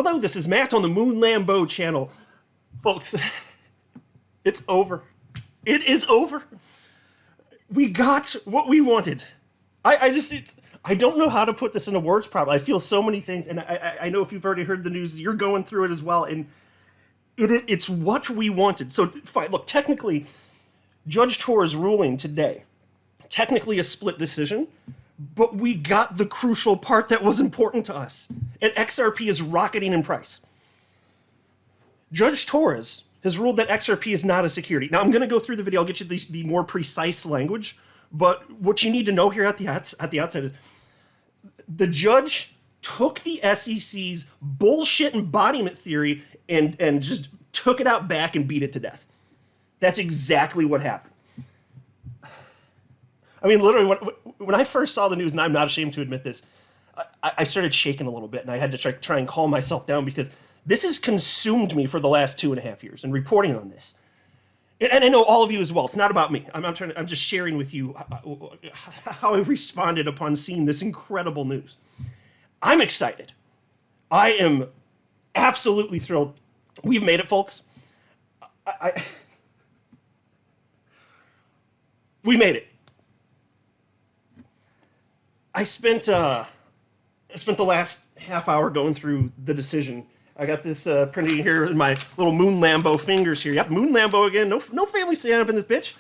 Hello, this is Matt on the Moon Lambeau channel. Folks, it's over. It is over. We got what we wanted. I don't know how to put this into words probably. I feel so many things, and I know if you've already heard the news, you're going through it as well, and it's what we wanted. So, fine, look, technically, Judge Torres' ruling today, technically a split decision, but we got the crucial part that was important to us. And XRP is rocketing in price. Judge Torres has ruled that XRP is not a security. Now, I'm going to go through the video. I'll get you the more precise language. But what you need to know here at the outset is the judge took the SEC's bullshit embodiment theory and just took it out back and beat it to death. That's exactly what happened. I mean, literally, when I first saw the news, and I'm not ashamed to admit this, I started shaking a little bit, and I had to try and calm myself down because this has consumed me for the last 2.5 years and reporting on this. And I know all of you as well. It's not about me. I'm just sharing with you how I responded upon seeing this incredible news. I'm excited. I am absolutely thrilled. We've made it, folks. We made it. I spent the last half hour going through the decision. I got this printed here in my little Moon Lambeau fingers here. Yep, Moon Lambeau again. No family stand up in this bitch.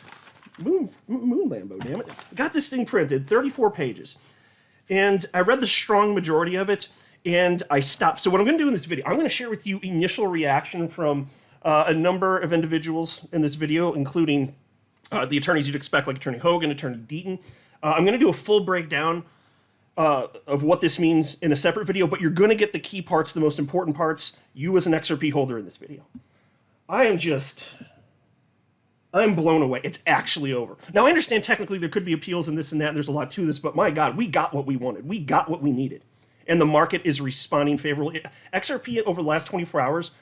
Moon Lambeau, damn it. Got this thing printed, 34 pages. And I read the strong majority of it, and I stopped. So what I'm going to do in this video, I'm going to share with you initial reaction from a number of individuals in this video, including the attorneys you'd expect, like Attorney Hogan, Attorney Deaton. I'm going to do a full breakdown of what this means in a separate video, but you're going to get the key parts, the most important parts, you as an XRP holder in this video. I'm blown away. It's actually over. Now, I understand technically there could be appeals and this and that, and there's a lot to this, but my God, we got what we wanted. We got what we needed. And the market is responding favorably. XRP over the last 24 hours,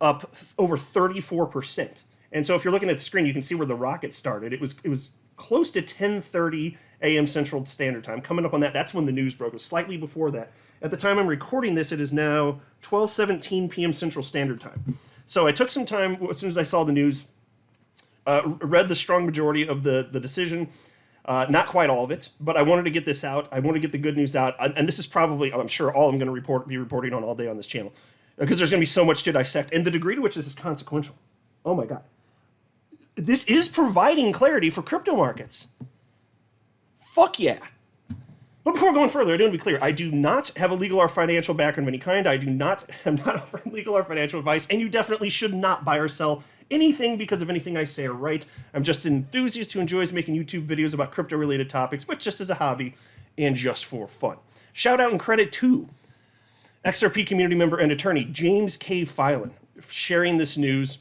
up over 34%. And so if you're looking at the screen, you can see where the rocket started. It was close to 10:30 a.m. Central Standard Time. Coming up on that, that's when the news broke. It was slightly before that. At the time I'm recording this, it is now 12:17 p.m. Central Standard Time. So I took some time, as soon as I saw the news, read the strong majority of the decision. Not quite all of it, but I wanted to get this out. I want to get the good news out. And this is probably, I'm sure, all I'm going to be reporting on all day on this channel. Because there's going to be so much to dissect. And the degree to which this is consequential. Oh my God. This is providing clarity for crypto markets. Fuck yeah. But before going further, I do want to be clear. I do not have a legal or financial background of any kind. I'm not offering legal or financial advice, and you definitely should not buy or sell anything because of anything I say or write. I'm just an enthusiast who enjoys making YouTube videos about crypto-related topics, but just as a hobby and just for fun. Shout out and credit to XRP community member and attorney James K. Filan sharing this news.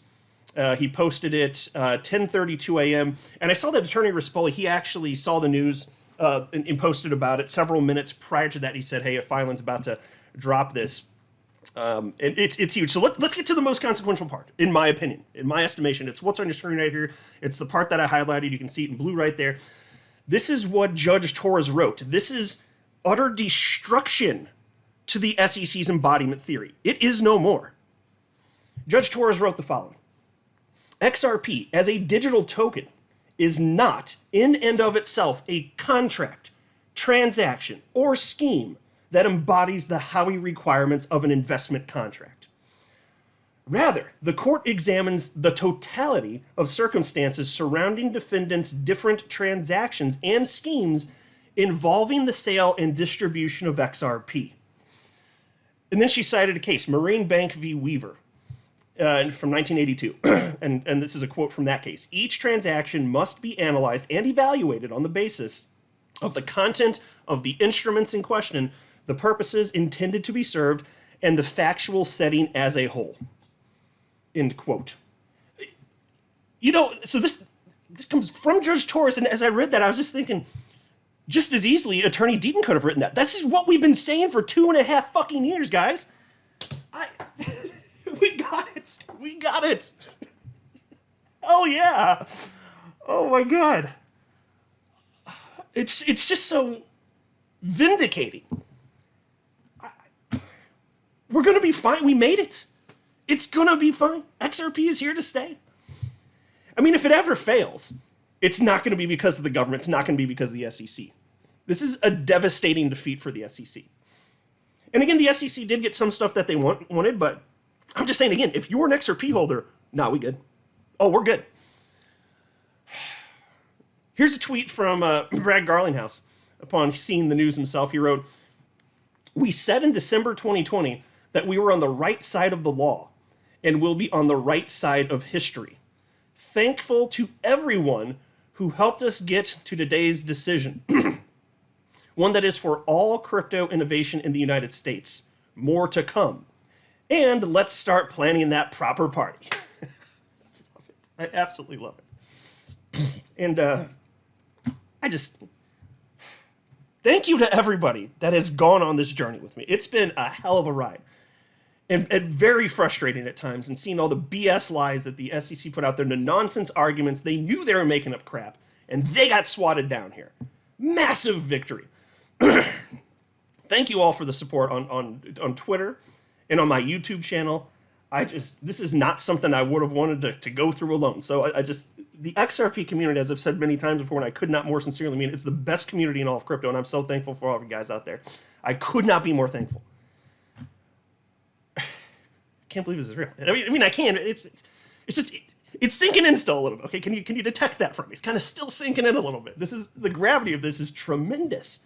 He posted it 10:32 a.m. And I saw that Attorney Rispoli, he actually saw the news and posted about it several minutes prior to that. He said, hey, Filan's about to drop this. And it's huge. So let's get to the most consequential part, in my opinion, in my estimation. It's what's on your screen right here. It's the part that I highlighted. You can see it in blue right there. This is what Judge Torres wrote. This is utter destruction to the SEC's embodiment theory. It is no more. Judge Torres wrote the following. XRP as a digital token is not in and of itself a contract, transaction, or scheme that embodies the Howey requirements of an investment contract. Rather, the court examines the totality of circumstances surrounding defendants' different transactions and schemes involving the sale and distribution of XRP. And then she cited a case, Marine Bank v. Weaver, from 1982, and this is a quote from that case. Each transaction must be analyzed and evaluated on the basis of the content of the instruments in question, the purposes intended to be served, and the factual setting as a whole. End quote. You know, so this comes from Judge Torres, and as I read that, I was just thinking, just as easily, Attorney Deaton could have written that. This is what we've been saying for 2.5 fucking years, guys. We got it. We got it. Hell yeah. Oh my God. It's just so vindicating. We're going to be fine. We made it. It's going to be fine. XRP is here to stay. I mean, if it ever fails, it's not going to be because of the government. It's not going to be because of the SEC. This is a devastating defeat for the SEC. And again, the SEC did get some stuff that they wanted, but I'm just saying, again, if you're an XRP holder, we good. Oh, we're good. Here's a tweet from Brad Garlinghouse. Upon seeing the news himself, he wrote, "We said in December 2020 that we were on the right side of the law and will be on the right side of history. Thankful to everyone who helped us get to today's decision. One that is for all crypto innovation in the United States. More to come. And let's start planning that proper party." I absolutely love it. And thank you to everybody that has gone on this journey with me. It's been a hell of a ride. And very frustrating at times, and seeing all the BS lies that the SEC put out there, the nonsense arguments. They knew they were making up crap, and they got swatted down here. Massive victory. Thank you all for the support on Twitter and on my YouTube channel. This is not something I would have wanted to go through alone. So the XRP community, as I've said many times before, and I could not more sincerely mean, it's the best community in all of crypto, and I'm so thankful for all of you guys out there. I could not be more thankful. I can't believe this is real. I mean, I can. It's sinking in still a little bit. Okay, can you detect that from me? It's kind of still sinking in a little bit. The gravity of this is tremendous.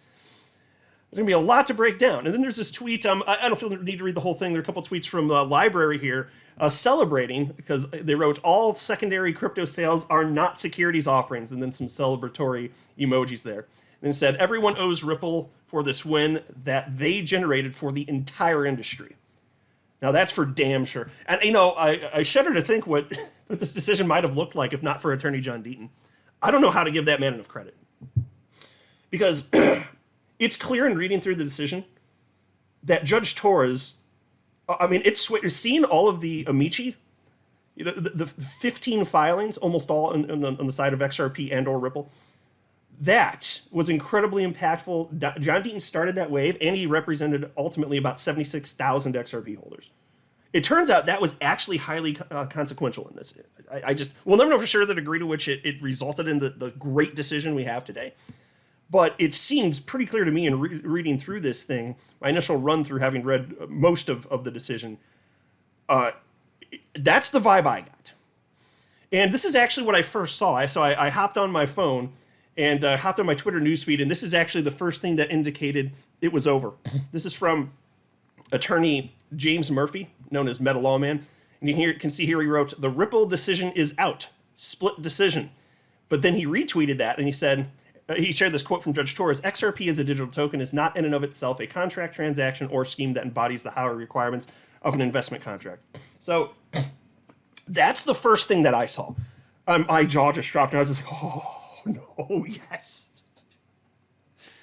There's going to be a lot to break down. And then there's this tweet. I don't feel the need to read the whole thing. There are a couple tweets from the library here celebrating, because they wrote, "All secondary crypto sales are not securities offerings," and then some celebratory emojis there. And it said, "Everyone owes Ripple for this win that they generated for the entire industry." Now that's for damn sure. And I shudder to think what this decision might have looked like if not for Attorney John Deaton. I don't know how to give that man enough credit. Because it's clear in reading through the decision that Judge Torres, it's seeing all of the Amici, the 15 filings, almost all on the side of XRP and or Ripple. That was incredibly impactful. John Deaton started that wave, and he represented ultimately about 76,000 XRP holders. It turns out that was actually highly consequential in this. We'll never know for sure the degree to which it resulted in the great decision we have today. But it seems pretty clear to me in reading through this thing, my initial run through having read most of the decision, that's the vibe I got. And this is actually what I first saw. I hopped on my phone and hopped on my Twitter newsfeed, and this is actually the first thing that indicated it was over. This is from attorney James Murphy, known as Meta Lawman. And you can see here he wrote, "The Ripple decision is out. Split decision." But then he retweeted that, and he said, he shared this quote from Judge Torres, "XRP as a digital token is not in and of itself a contract, transaction, or scheme that embodies the higher requirements of an investment contract." So that's the first thing that I saw. My jaw just dropped, and I was just like, oh, no, yes.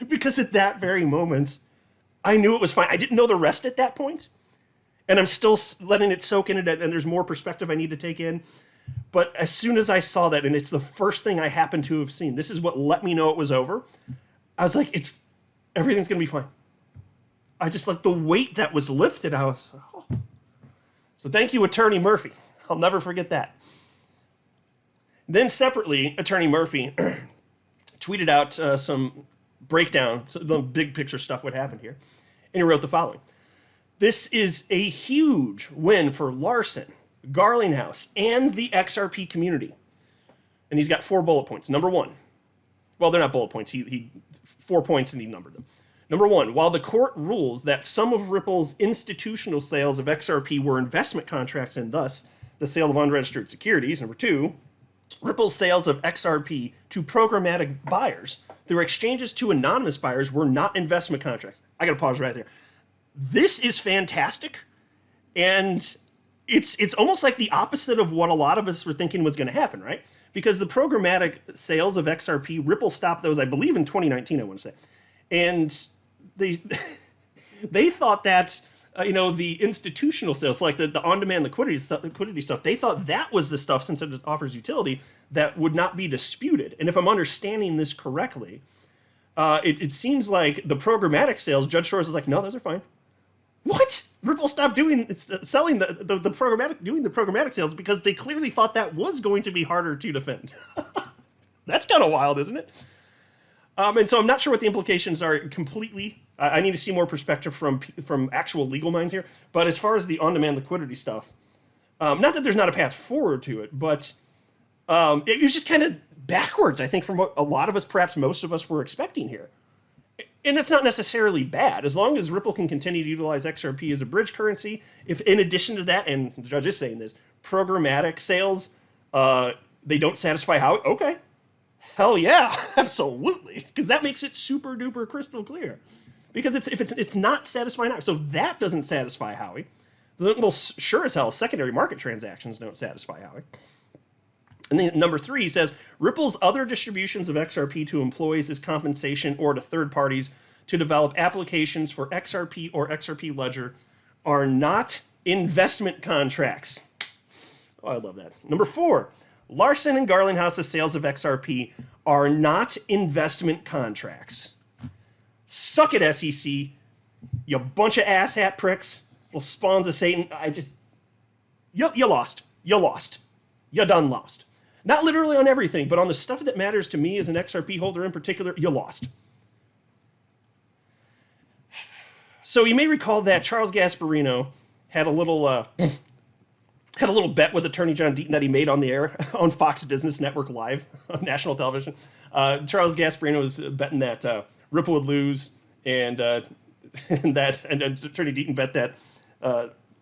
Because at that very moment, I knew it was fine. I didn't know the rest at that point, and I'm still letting it soak in, and there's more perspective I need to take in. But as soon as I saw that, and it's the first thing I happened to have seen, this is what let me know it was over. I was like, everything's going to be fine. I just like the weight that was lifted. I was, oh. So thank you, Attorney Murphy. I'll never forget that. Then separately, Attorney Murphy tweeted out some breakdown, the big picture stuff, what happened here. And he wrote the following. "This is a huge win for Larson, Garlinghouse, and the XRP community." And he's got 4 bullet points. Number 1. Well, they're not bullet points. He 4 points, and he numbered them. Number 1, while the court rules that some of Ripple's institutional sales of XRP were investment contracts and thus the sale of unregistered securities. Number 2, Ripple's sales of XRP to programmatic buyers through exchanges to anonymous buyers were not investment contracts. I got to pause right there. This is fantastic, and it's almost like the opposite of what a lot of us were thinking was going to happen, right? Because the programmatic sales of XRP, Ripple stopped those, I believe, in 2019, I want to say. And they thought that, the institutional sales, like the on-demand liquidity stuff, they thought that was the stuff, since it offers utility, that would not be disputed. And if I'm understanding this correctly, it seems like the programmatic sales, Judge Torres is like, no, those are fine. What? Ripple stopped selling the programmatic sales because they clearly thought that was going to be harder to defend. That's kind of wild, isn't it? And so I'm not sure what the implications are completely. I need to see more perspective from actual legal minds here. But as far as the on-demand liquidity stuff, not that there's not a path forward to it, but it was just kind of backwards, I think, from what a lot of us, perhaps most of us, were expecting here. And it's not necessarily bad, as long as Ripple can continue to utilize XRP as a bridge currency. If in addition to that, and the judge is saying this, programmatic sales, they don't satisfy Howey, okay. Hell yeah, absolutely. Because that makes it super duper crystal clear. Because it's not satisfying Howey. So if that doesn't satisfy Howey, well, sure as hell, secondary market transactions don't satisfy Howey. And then number 3 says, Ripple's other distributions of XRP to employees as compensation or to third parties to develop applications for XRP or XRP Ledger are not investment contracts. Oh, I love that. Number 4, Larson and Garlinghouse's sales of XRP are not investment contracts. Suck it, SEC. You bunch of asshat pricks. Little spawns of Satan. You lost. You lost. You done lost. Not literally on everything, but on the stuff that matters to me as an XRP holder in particular, you lost. So you may recall that Charles Gasparino had a little bet with attorney John Deaton that he made on the air on Fox Business Network Live on national television. Charles Gasparino was betting that Ripple would lose, and attorney Deaton bet that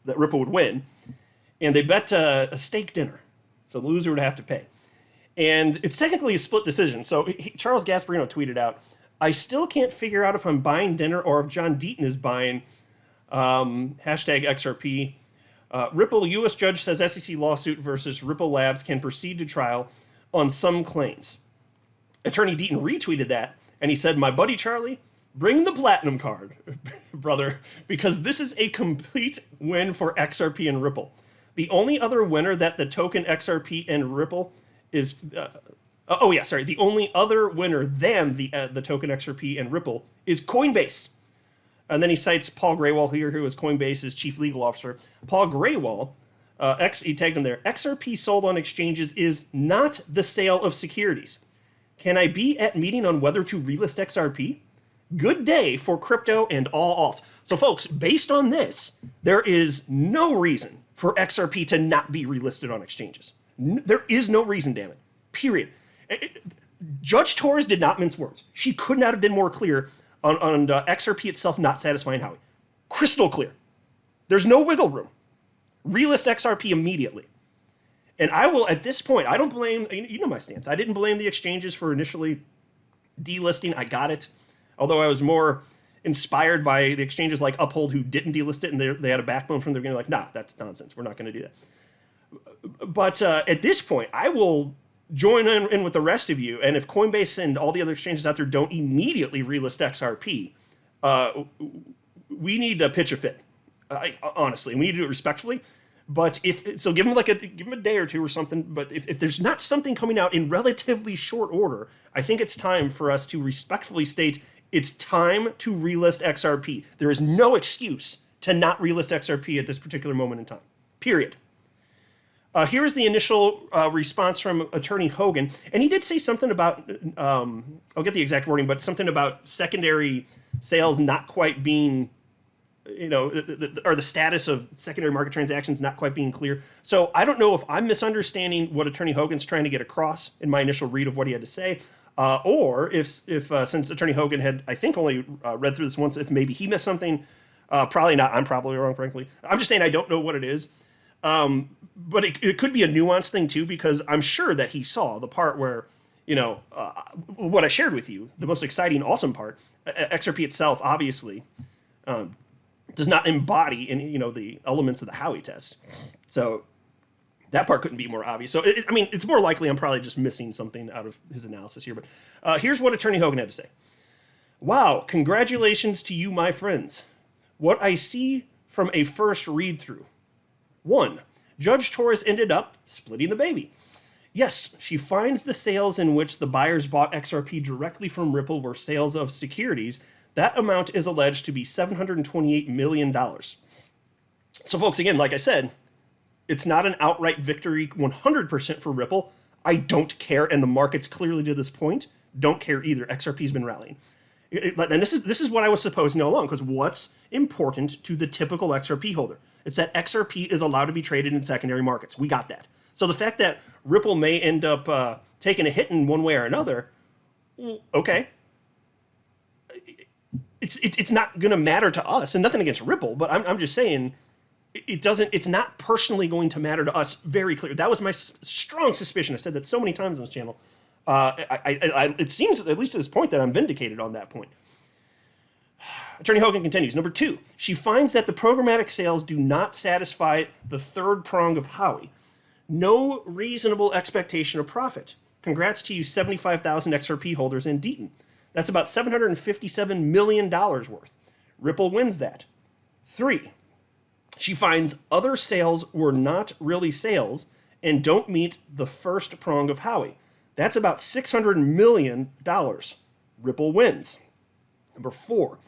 Ripple would win, and they bet a steak dinner. So the loser would have to pay. And it's technically a split decision. So Charles Gasparino tweeted out, I still can't figure out if I'm buying dinner or if John Deaton is buying hashtag XRP. Ripple U.S. judge says SEC lawsuit versus Ripple Labs can proceed to trial on some claims. Attorney Deaton retweeted that, and he said, my buddy Charlie, bring the platinum card, brother, because this is a complete win for XRP and Ripple. The only other winner that the token XRP and Ripple is... the only other winner than the token XRP and Ripple is Coinbase. And then he cites Paul Graywall here, who is Coinbase's chief legal officer. Paul Graywall, he tagged him there, XRP sold on exchanges is not the sale of securities. Can I be at meeting on whether to relist XRP? Good day for crypto and all alts. So folks, based on this, there is no reason for XRP to not be relisted on exchanges. There is no reason, damn it. Period. Judge Torres did not mince words. She could not have been more clear on XRP itself not satisfying Howey. Crystal clear. There's no wiggle room. Relist XRP immediately. And I will, at this point, I don't blame, you know my stance. I didn't blame the exchanges for initially delisting. I got it. Although I was more inspired by the exchanges like Uphold who didn't delist it, and they had a backbone from the beginning, like, nah, that's nonsense. We're not going to do that. But at this point, I will join in with the rest of you, and if Coinbase and all the other exchanges out there don't immediately relist XRP, we need to pitch a fit. Honestly, we need to do it respectfully. But give them a day or two or something. But if there's not something coming out in relatively short order, I think it's time for us to respectfully state it's time to relist XRP. There is no excuse to not relist XRP at this particular moment in time. Period. Here is the initial response from Attorney Hogan. And he did say something about, I'll get the exact wording, but something about secondary sales not quite being, or the status of secondary market transactions not quite being clear. So I don't know if I'm misunderstanding what Attorney Hogan's trying to get across in my initial read of what he had to say. Or if since Attorney Hogan had, I think, only read through this once, if maybe he missed something. Probably not. I'm probably wrong, frankly. I'm just saying I don't know what it is. But it could be a nuanced thing, too, because I'm sure that he saw the part where, what I shared with you, the most exciting, awesome part, XRP itself, obviously, does not embody any, the elements of the Howey test. So that part couldn't be more obvious. So, it's more likely I'm probably just missing something out of his analysis here. But here's what Attorney Hogan had to say. Wow, congratulations to you, my friends. What I see from a first read-through. 1. Judge Torres ended up splitting the baby. Yes, she finds the sales in which the buyers bought XRP directly from Ripple were sales of securities. That amount is alleged to be $728 million. So, folks, again, like I said, it's not an outright victory 100% for Ripple. I don't care, and the markets clearly to this point don't care either. XRP's been rallying. And this is what I was supposed to know along, because what's important to the typical XRP holder? It's that XRP is allowed to be traded in secondary markets. We got that. So the fact that Ripple may end up taking a hit in one way or another, okay. It's not going to matter to us, and nothing against Ripple, but I'm just saying it's not personally going to matter to us. Very clear. That was my strong suspicion. I said that so many times on this channel. It seems, at least at this point, that I'm vindicated on that point. Attorney Hogan continues. Number 2, she finds that the programmatic sales do not satisfy the third prong of Howey. No reasonable expectation of profit. Congrats to you 75,000 XRP holders in Deaton. That's about $757 million worth. Ripple wins that. 3, she finds other sales were not really sales and don't meet the first prong of Howey. That's about $600 million. Ripple wins. Number 4,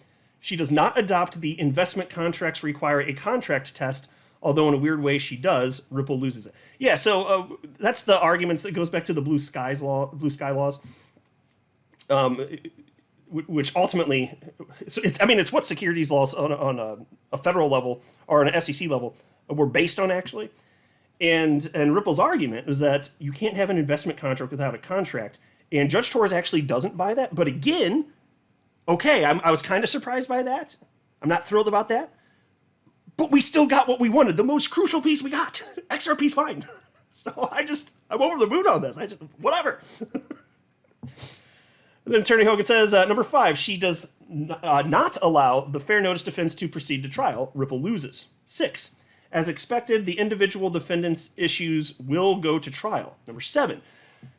she does not adopt the investment contracts require a contract test, although in a weird way she does. Ripple loses it. Yeah, so that's the arguments that goes back to the blue sky laws, which ultimately, it's what securities laws on a federal level or on an SEC level were based on, actually. And Ripple's argument is that you can't have an investment contract without a contract. And Judge Torres actually doesn't buy that. But again, okay, I was kind of surprised by that. I'm not thrilled about that. But we still got what we wanted. The most crucial piece we got. XRP's fine. So I'm over the moon on this. Whatever. And then Attorney Hogan says, number 5, she does not allow the fair notice defense to proceed to trial. Ripple loses. 6, as expected, the individual defendants' issues will go to trial. Number 7,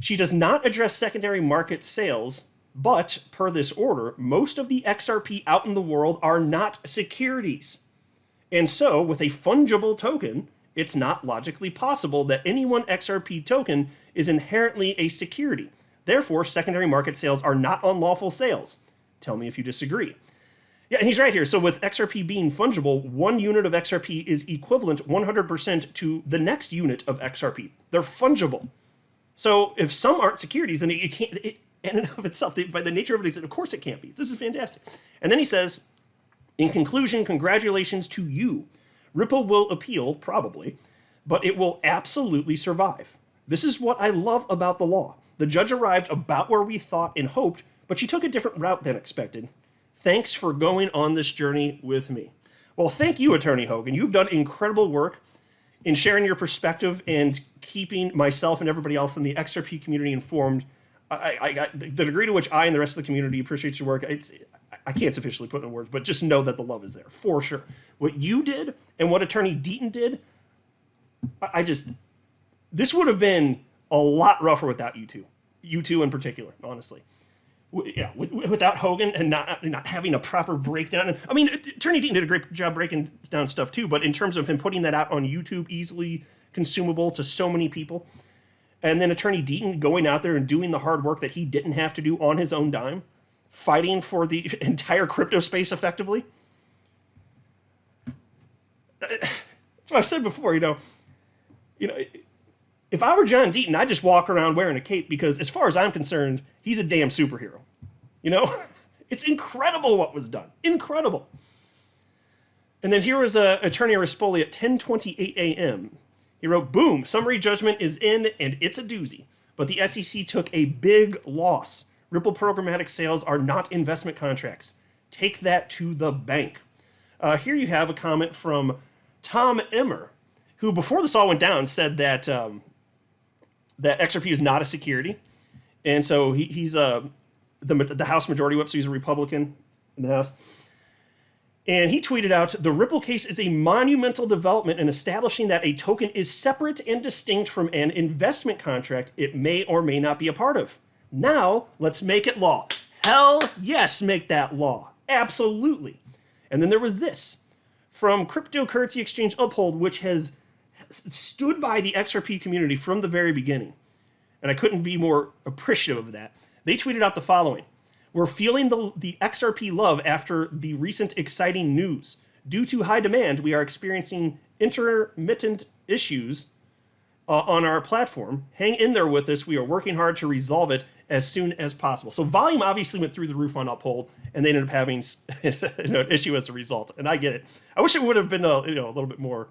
she does not address secondary market sales, but per this order, most of the XRP out in the world are not securities. And so, with a fungible token, it's not logically possible that any one XRP token is inherently a security. Therefore, secondary market sales are not unlawful sales. Tell me if you disagree. Yeah, and he's right here. So with XRP being fungible, 1 unit of XRP is equivalent 100% to the next unit of XRP. They're fungible. So if some aren't securities, then it can't, in and of itself, by the nature of it, of course it can't be. This is fantastic. And then he says, in conclusion, congratulations to you. Ripple will appeal, probably, but it will absolutely survive. This is what I love about the law. The judge arrived about where we thought and hoped, but she took a different route than expected. Thanks for going on this journey with me. Well, thank you, Attorney Hogan. You've done incredible work in sharing your perspective and keeping myself and everybody else in the XRP community informed. The degree to which I and the rest of the community appreciate your work, I can't sufficiently put in words, but just know that the love is there, for sure. What you did and what Attorney Deaton did, this would have been a lot rougher without you two. You two in particular, honestly. Without Hogan and not having a proper breakdown. I mean, Attorney Deaton did a great job breaking down stuff too, but in terms of him putting that out on YouTube, easily consumable to so many people, and then Attorney Deaton going out there and doing the hard work that he didn't have to do on his own dime, fighting for the entire crypto space effectively. That's what I've said before, if I were John Deaton, I'd just walk around wearing a cape because, as far as I'm concerned, he's a damn superhero. It's incredible what was done. Incredible. And then here was Attorney Rispoli at 10:28 a.m. He wrote, boom, summary judgment is in, and it's a doozy. But the SEC took a big loss. Ripple programmatic sales are not investment contracts. Take that to the bank. Here you have a comment from Tom Emmer, who, before this all went down, said that that XRP is not a security. And so he's the House Majority Whip, so he's a Republican in the House. And he tweeted out, the Ripple case is a monumental development in establishing that a token is separate and distinct from an investment contract it may or may not be a part of. Now, let's make it law. Hell yes, make that law. Absolutely. And then there was this from cryptocurrency exchange Uphold, which has stood by the XRP community from the very beginning. And I couldn't be more appreciative of that. They tweeted out the following. We're feeling the XRP love after the recent exciting news. Due to high demand, we are experiencing intermittent issues on our platform. Hang in there with us. We are working hard to resolve it as soon as possible. So volume obviously went through the roof on Uphold, and they ended up having an issue as a result. And I get it. I wish it would have been a little bit more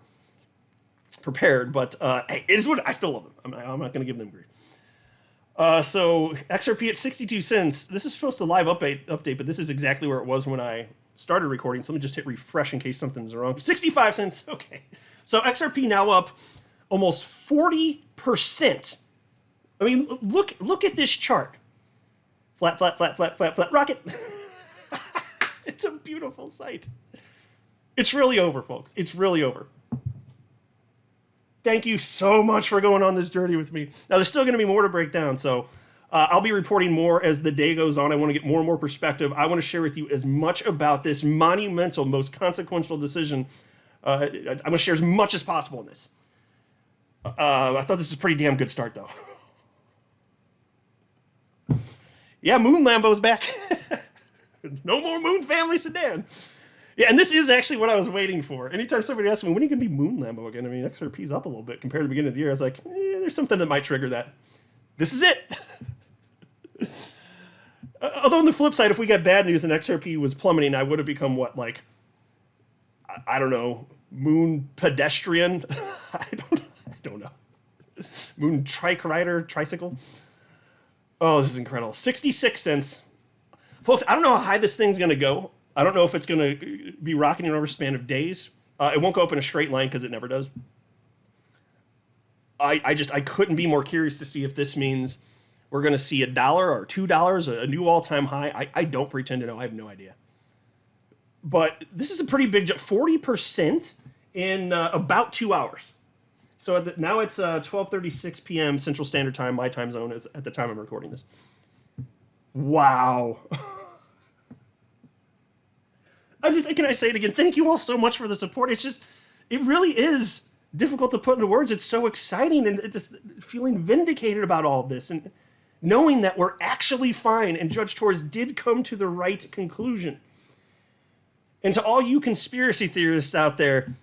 prepared, but hey, it is what I still love them. I'm not going to give them grief. So XRP at 62 cents. This is supposed to live update, but this is exactly where it was when I started recording. So let me just hit refresh in case something's wrong. 65 cents. Okay. So XRP now up almost 40%. I mean, look at this chart. Flat, flat, flat, flat, flat, flat, rocket. It's a beautiful sight. It's really over, folks. It's really over. Thank you so much for going on this journey with me. Now, there's still going to be more to break down, so I'll be reporting more as the day goes on. I want to get more and more perspective. I want to share with you as much about this monumental, most consequential decision. I'm going to share as much as possible in this. I thought this was a pretty damn good start, though. Yeah, Moon Lambo's back. No more Moon Family Sedan. Yeah, and this is actually what I was waiting for. Anytime somebody asks me, when are you going to be Moon Lambo again? I mean, XRP's up a little bit compared to the beginning of the year. I was like, there's something that might trigger that. This is it. Although on the flip side, if we got bad news and XRP was plummeting, I would have become what, like, I don't know, Moon Pedestrian? I don't know. Moon Trike Rider, Tricycle? Oh, this is incredible. 66 cents. Folks, I don't know how high this thing's going to go. I don't know if it's going to be rocketing over a span of days. It won't go up in a straight line because it never does. I couldn't be more curious to see if this means we're going to see $1 or $2, a new all-time high. I don't pretend to know. I have no idea. But this is a pretty big jump. 40% in about 2 hours. So now it's 12:36 p.m. Central Standard Time. My time zone is at the time I'm recording this. Wow. Can I say it again? Thank you all so much for the support. It really is difficult to put into words. It's so exciting and just feeling vindicated about all of this and knowing that we're actually fine and Judge Torres did come to the right conclusion. And to all you conspiracy theorists out there,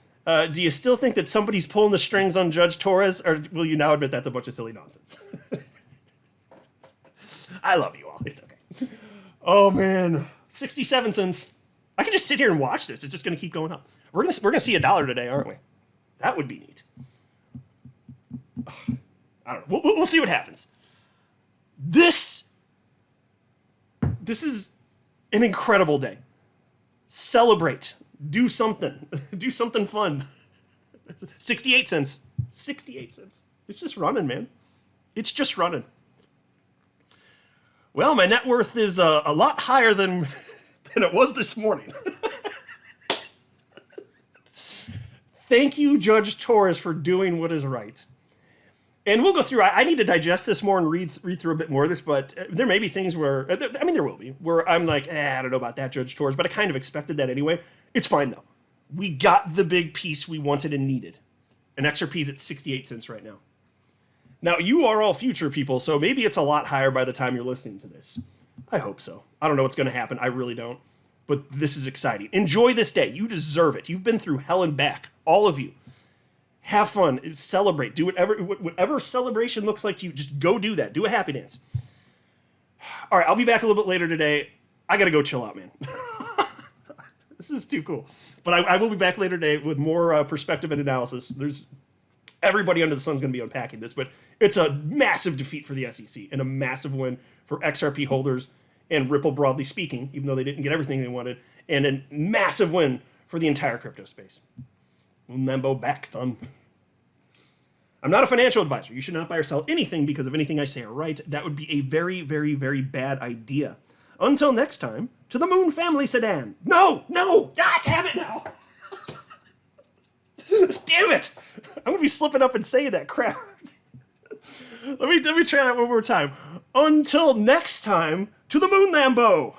do you still think that somebody's pulling the strings on Judge Torres, or will you now admit that's a bunch of silly nonsense? I love you all. It's okay. Oh, man. 67 cents. I can just sit here and watch this. It's just going to keep going up. We're gonna see $1 today, aren't we? That would be neat. I don't know. We'll see what happens. This is an incredible day. Celebrate. Do something. Do something fun. 68 cents. 68 cents. It's just running, man. It's just running. Well, my net worth is a lot higher than it was this morning. Thank you, Judge Torres, for doing what is right. And we'll go through. I need to digest this more and read through a bit more of this, but there may be things where, there will be, where I'm like, I don't know about that, Judge Torres, but I kind of expected that anyway. It's fine, though. We got the big piece we wanted and needed. And XRP's at 68 cents right now. Now, you are all future people, so maybe it's a lot higher by the time you're listening to this. I hope so. I don't know what's going to happen. I really don't. But this is exciting. Enjoy this day. You deserve it. You've been through hell and back. All of you. Have fun. Celebrate. Do whatever celebration looks like to you. Just go do that. Do a happy dance. All right, I'll be back a little bit later today. I got to go chill out, man. This is too cool. But I will be back later today with more perspective and analysis. Everybody under the sun's going to be unpacking this, but it's a massive defeat for the SEC and a massive win for XRP holders and Ripple broadly speaking, even though they didn't get everything they wanted, and a massive win for the entire crypto space. Lambo back, son. I'm not a financial advisor. You should not buy or sell anything because of anything I say or write. That would be a very, very, very bad idea. Until next time, to the Moon Family Sedan. No! Let's have it now! Damn it! I'm going to be slipping up and saying that crap. Let me try that one more time. Until next time, to the Moon Lambo.